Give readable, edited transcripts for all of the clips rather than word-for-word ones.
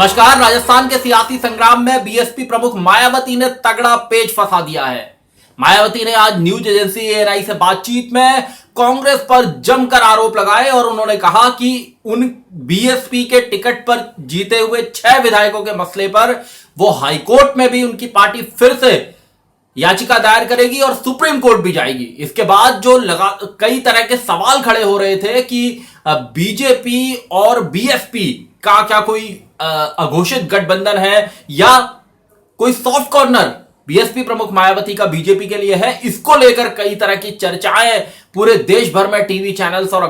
नमस्कार। राजस्थान के सियासी संग्राम में बीएसपी प्रमुख मायावती ने तगड़ा पेच फंसा दिया है। मायावती ने आज न्यूज एजेंसी एएनआई से बातचीत में कांग्रेस पर जमकर आरोप लगाए और उन्होंने कहा कि उन बीएसपी के टिकट पर जीते हुए 6 विधायकों के मसले पर वो हाईकोर्ट में भी उनकी पार्टी फिर से याचिका दायर करेगी और सुप्रीम कोर्ट भी जाएगी। इसके बाद जो कई तरह के सवाल खड़े हो रहे थे कि बीजेपी और बीएसपी का क्या कोई अघोषित गठबंधन है या कोई सॉफ्ट कॉर्नर बीएसपी प्रमुख मायावती का बीजेपी के लिए है, इसको लेकर कई तरह की चर्चाएं पूरे देश भर में टीवी चैनल्स और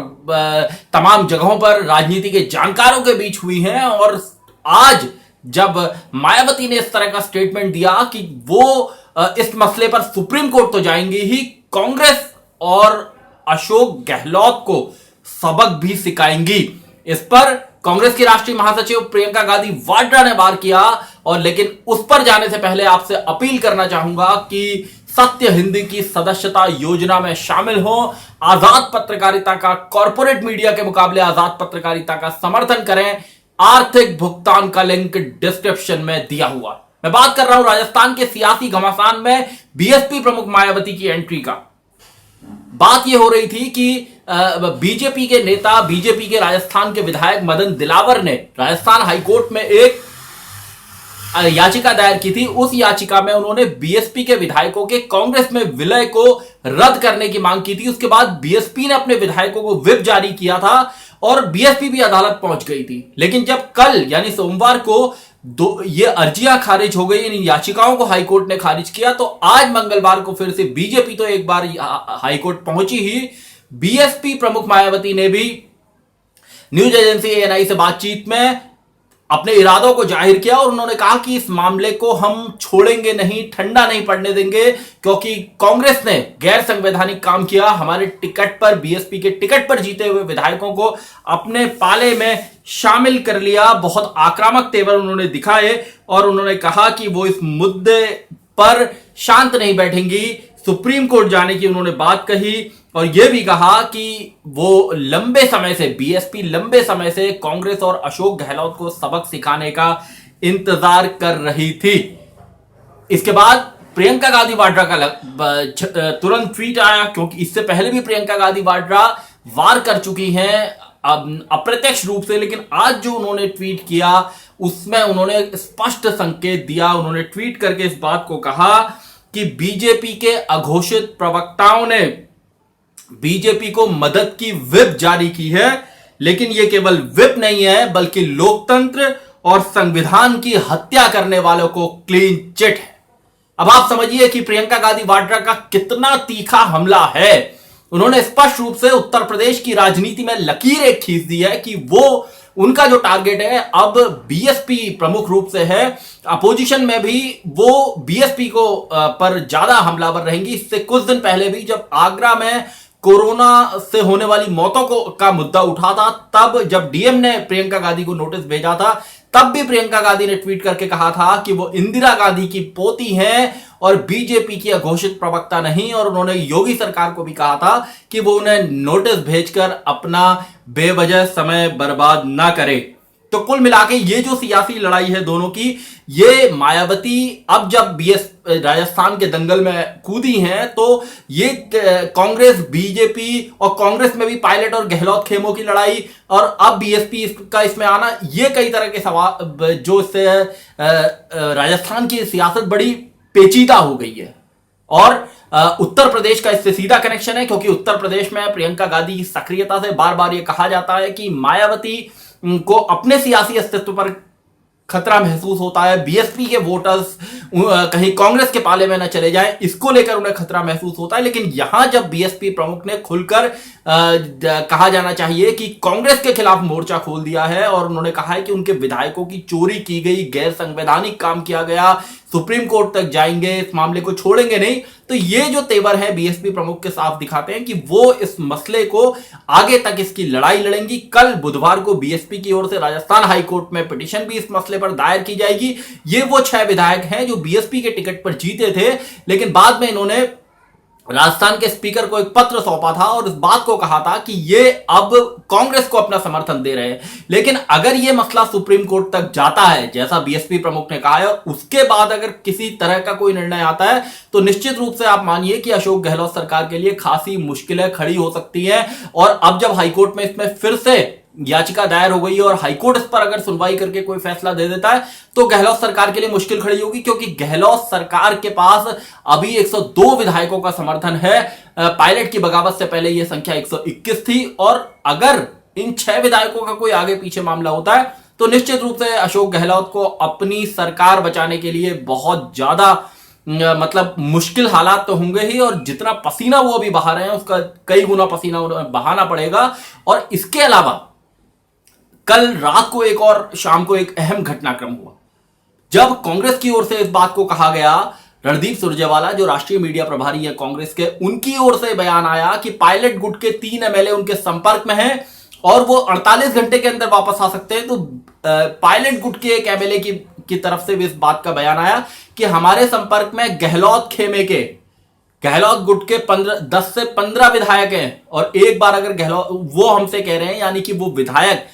तमाम जगहों पर राजनीति के जानकारों के बीच हुई हैं। और आज जब मायावती ने इस तरह का स्टेटमेंट दिया कि वो इस मसले पर सुप्रीम कोर्ट तो जाएंगे ही, कांग्रेस और अशोक गहलोत को सबक भी सिखाएंगी, इस पर कांग्रेस की राष्ट्रीय महासचिव प्रियंका गांधी वाड्रा ने वार किया। और लेकिन उस पर जाने से पहले आपसे अपील करना चाहूंगा कि सत्य हिंद की सदस्यता योजना में शामिल हो, आजाद पत्रकारिता का, कॉर्पोरेट मीडिया के मुकाबले आजाद पत्रकारिता का समर्थन करें। आर्थिक भुगतान का लिंक डिस्क्रिप्शन में दिया हुआ। मैं बात कर रहा हूं राजस्थान के सियासी घमासान में बीएसपी प्रमुख मायावती की एंट्री का। बात यह हो रही थी कि बीजेपी के नेता, बीजेपी के राजस्थान के विधायक मदन दिलावर ने राजस्थान हाईकोर्ट में एक याचिका दायर की थी। उस याचिका में उन्होंने बीएसपी के विधायकों के कांग्रेस में विलय को रद्द करने की मांग की थी। उसके बाद बीएसपी ने अपने विधायकों को व्हिप जारी किया था और बीएसपी भी अदालत पहुंच गई थी। लेकिन जब कल यानी सोमवार को ये अर्जियां खारिज हो गई, इन याचिकाओं को हाईकोर्ट ने खारिज किया, तो आज मंगलवार को फिर से बीजेपी तो एक बार हाईकोर्ट पहुंची ही, बीएसपी प्रमुख मायावती ने भी न्यूज एजेंसी एएनआई से बातचीत में अपने इरादों को जाहिर किया और उन्होंने कहा कि इस मामले को हम छोड़ेंगे नहीं, ठंडा नहीं पड़ने देंगे, क्योंकि कांग्रेस ने गैर संवैधानिक काम किया। हमारे टिकट पर, बीएसपी के टिकट पर जीते हुए विधायकों को अपने पाले में शामिल कर लिया। बहुत आक्रामक तेवर उन्होंने दिखाए और उन्होंने कहा कि वो इस मुद्दे पर शांत नहीं बैठेंगी। सुप्रीम कोर्ट जाने की उन्होंने बात कही और यह भी कहा कि वो लंबे समय से, बीएसपी लंबे समय से कांग्रेस और अशोक गहलोत को सबक सिखाने का इंतजार कर रही थी। इसके बाद प्रियंका गांधी वाड्रा का तुरंत ट्वीट आया, क्योंकि इससे पहले भी प्रियंका गांधी वाड्रा वार कर चुकी हैं अप्रत्यक्ष रूप से, लेकिन आज जो उन्होंने ट्वीट किया उसमें उन्होंने स्पष्ट संकेत दिया। उन्होंने ट्वीट करके इस बात को कहा कि बीजेपी के अघोषित प्रवक्ताओं ने बीजेपी को मदद की व्हिप जारी की है, लेकिन यह केवल व्हिप नहीं है बल्कि लोकतंत्र और संविधान की हत्या करने वालों को क्लीन चिट है। अब आप समझिए कि प्रियंका गांधी वाड्रा का कितना तीखा हमला है। उन्होंने स्पष्ट रूप से उत्तर प्रदेश की राजनीति में लकीर एक खींच दी है कि वो, उनका जो टारगेट है अब बीएसपी प्रमुख रूप से है। अपोजिशन में भी वो बीएसपी को पर ज्यादा हमलावर रहेंगी। इससे कुछ दिन पहले भी जब आगरा में कोरोना से होने वाली मौतों का मुद्दा उठा था, तब जब डीएम ने प्रियंका गांधी को नोटिस भेजा था, तब भी प्रियंका गांधी ने ट्वीट करके कहा था कि वो इंदिरा गांधी की पोती हैं और बीजेपी की अघोषित प्रवक्ता नहीं। और उन्होंने योगी सरकार को भी कहा था कि वो उन्हें नोटिस भेजकर अपना बेवजह समय बर्बाद ना करे। तो कुल मिलाके ये जो सियासी लड़ाई है दोनों की, ये मायावती अब जब राजस्थान के दंगल में कूदी हैं, तो ये कांग्रेस, बीजेपी और कांग्रेस में भी पायलट और गहलोत खेमों की लड़ाई और अब बीएसपी का इसमें आना, ये कई तरह के सवाल जो इससे राजस्थान की सियासत बड़ी पेचीदा हो गई है। और उत्तर प्रदेश का इससे सीधा कनेक्शन है, क्योंकि उत्तर प्रदेश में प्रियंका गांधी की सक्रियता से बार बार यह कहा जाता है कि मायावती को अपने सियासी अस्तित्व पर खतरा महसूस होता है। बीएसपी के वोटर्स कहीं कांग्रेस के पाले में न चले जाएं, इसको लेकर उन्हें खतरा महसूस होता है। लेकिन यहां जब बीएसपी प्रमुख ने खुलकर कहा जाना चाहिए कि कांग्रेस के खिलाफ मोर्चा खोल दिया है और उन्होंने कहा है कि उनके विधायकों की चोरी की गई, गैर संवैधानिक काम किया गया, सुप्रीम कोर्ट तक जाएंगे, इस मामले को छोड़ेंगे नहीं, तो ये जो तेवर है बीएसपी प्रमुख के साफ दिखाते हैं कि वो इस मसले को आगे तक इसकी लड़ाई लड़ेंगी। कल बुधवार को बीएसपी की ओर से राजस्थान हाईकोर्ट में पिटीशन भी इस मसले पर दायर की जाएगी। ये वो 6 विधायक हैं जो बीएसपी के टिकट पर जीते थे, लेकिन बाद में इन्होंने राजस्थान के स्पीकर को एक पत्र सौंपा था और इस बात को कहा था कि ये अब कांग्रेस को अपना समर्थन दे रहे हैं। लेकिन अगर ये मसला सुप्रीम कोर्ट तक जाता है, जैसा बीएसपी प्रमुख ने कहा है, और उसके बाद अगर किसी तरह का कोई निर्णय आता है, तो निश्चित रूप से आप मानिए कि अशोक गहलोत सरकार के लिए खासी मुश्किलें खड़ी हो सकती हैं। और अब जब हाईकोर्ट में इसमें फिर से याचिका दायर हो गई है और हाईकोर्ट इस पर अगर सुनवाई करके कोई फैसला दे देता है, तो गहलोत सरकार के लिए मुश्किल खड़ी होगी, क्योंकि गहलोत सरकार के पास अभी 102 विधायकों का समर्थन है। पायलट की बगावत से पहले यह संख्या 121 थी, और अगर इन 6 विधायकों का कोई आगे पीछे मामला होता है, तो निश्चित रूप से अशोक गहलोत को अपनी सरकार बचाने के लिए बहुत ज्यादा मतलब मुश्किल हालात तो होंगे ही, और जितना पसीना वो अभी बहा रहे हैं उसका कई गुना पसीना बहाना पड़ेगा। और इसके अलावा कल रात को एक और शाम को एक अहम घटनाक्रम हुआ, जब कांग्रेस की ओर से इस बात को कहा गया, रणदीप सुरजेवाला जो राष्ट्रीय मीडिया प्रभारी है कांग्रेस के, उनकी ओर से बयान आया कि पायलट गुट के 3 एमएलए उनके संपर्क में हैं और वो 48 घंटे के अंदर वापस आ सकते हैं। तो पायलट गुट के एक एमएलए की तरफ से भी इस बात का बयान आया कि हमारे संपर्क में गहलोत खेमे के, गहलोत गुट के 10 से 15 विधायक हैं, और एक बार अगर गहलोत, वो हमसे कह रहे हैं, यानी कि वो विधायक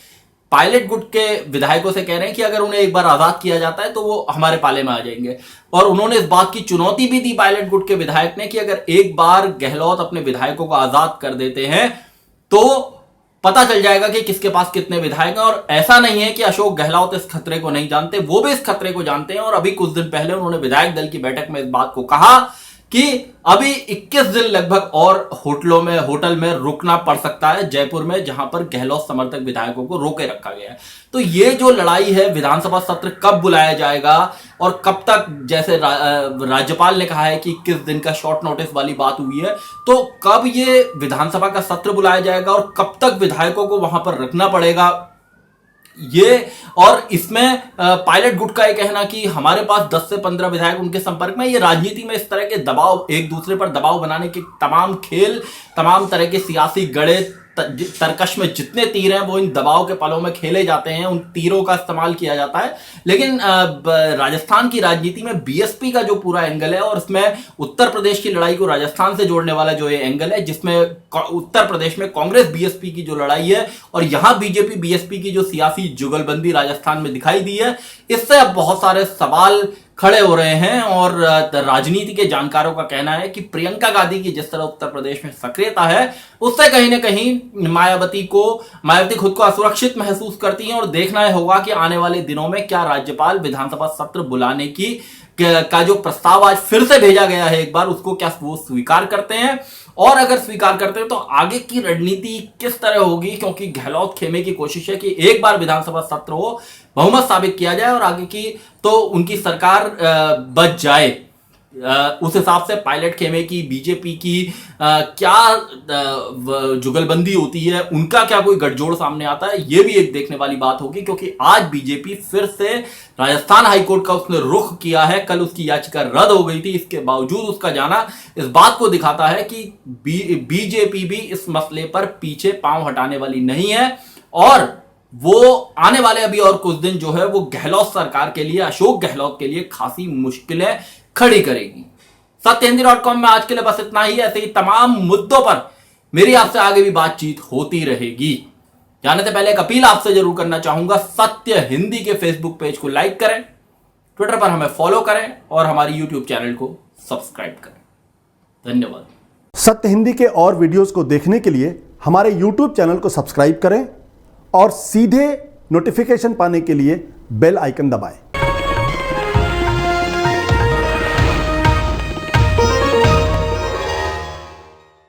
पायलट गुट के विधायकों से कह रहे हैं कि अगर उन्हें एक बार आजाद किया जाता है तो वो हमारे पाले में आ जाएंगे। और उन्होंने इस बात की चुनौती भी दी पायलट गुट के विधायक ने कि अगर एक बार गहलोत अपने विधायकों को आजाद कर देते हैं तो पता चल जाएगा कि किसके पास कितने विधायक हैं। और ऐसा नहीं है कि अशोक गहलोत इस खतरे को नहीं जानते, वो भी इस खतरे को जानते हैं। और अभी कुछ दिन पहले उन्होंने विधायक दल की बैठक में इस बात को कहा कि अभी 21 दिन लगभग और होटल में रुकना पड़ सकता है जयपुर में, जहां पर गहलोत समर्थक विधायकों को रोके रखा गया है। तो ये जो लड़ाई है, विधानसभा सत्र कब बुलाया जाएगा और कब तक, जैसे राज्यपाल ने कहा है कि 21 दिन का शॉर्ट नोटिस वाली बात हुई है, तो कब ये विधानसभा का सत्र बुलाया जाएगा और कब तक विधायकों को वहां पर रखना पड़ेगा ये। और इसमें पायलट गुट का ये कहना कि हमारे पास 10 से 15 विधायक उनके संपर्क में, ये राजनीति में इस तरह के दबाव, एक दूसरे पर दबाव बनाने के तमाम खेल, तमाम तरह के सियासी गड़े, तरकश में जितने तीर हैं वो इन दबाव के पलों में खेले जाते हैं, उन तीरों का इस्तेमाल किया जाता है। लेकिन राजस्थान की राजनीति में बीएसपी का जो पूरा एंगल है, और इसमें उत्तर प्रदेश की लड़ाई को राजस्थान से जोड़ने वाला जो ये एंगल है, जिसमें उत्तर प्रदेश में कांग्रेस बीएसपी की जो लड़ाई है और यहां बीजेपी बीएसपी की जो सियासी जुगलबंदी राजस्थान में दिखाई दी है, इससे अब बहुत सारे सवाल खड़े हो रहे हैं। और राजनीति के जानकारों का कहना है कि प्रियंका गांधी की जिस तरह उत्तर प्रदेश में सक्रियता है, उससे कहीं ना कहीं मायावती खुद को असुरक्षित महसूस करती हैं। और देखना होगा कि आने वाले दिनों में क्या राज्यपाल विधानसभा सत्र बुलाने का जो प्रस्ताव आज फिर से भेजा गया है एक बार, उसको क्या वो स्वीकार करते हैं, और अगर स्वीकार करते हैं तो आगे की रणनीति किस तरह होगी। क्योंकि गहलोत खेमे की कोशिश है कि एक बार विधानसभा सत्र हो, बहुमत साबित किया जाए और आगे की तो उनकी सरकार बच जाए। उस हिसाब से पायलट खेमे की, बीजेपी की क्या जुगलबंदी होती है, उनका क्या कोई गठजोड़ सामने आता है, यह भी एक देखने वाली बात होगी। क्योंकि आज बीजेपी फिर से राजस्थान हाईकोर्ट का उसने रुख किया है, कल उसकी याचिका रद्द हो गई थी, इसके बावजूद उसका जाना इस बात को दिखाता है कि बीजेपी भी इस मसले पर पीछे पांव हटाने वाली नहीं है, और वो आने वाले अभी और कुछ दिन जो है वो गहलोत सरकार के लिए, अशोक गहलोत के लिए खासी मुश्किलें खड़ी करेगी। सत्यहिंदी.com में आज के लिए बस इतना ही। ऐसे ही तमाम मुद्दों पर मेरी आपसे आगे भी बातचीत होती रहेगी। जाने से पहले एक अपील आपसे जरूर करना चाहूंगा, सत्य हिंदी के फेसबुक पेज को लाइक करें, ट्विटर पर हमें फॉलो करें और हमारी यूट्यूब चैनल को सब्सक्राइब करें। धन्यवाद। सत्य हिंदी के और वीडियोस को देखने के लिए हमारे यूट्यूब चैनल को सब्सक्राइब करें और सीधे नोटिफिकेशन पाने के लिए बेल आइकन दबाएं।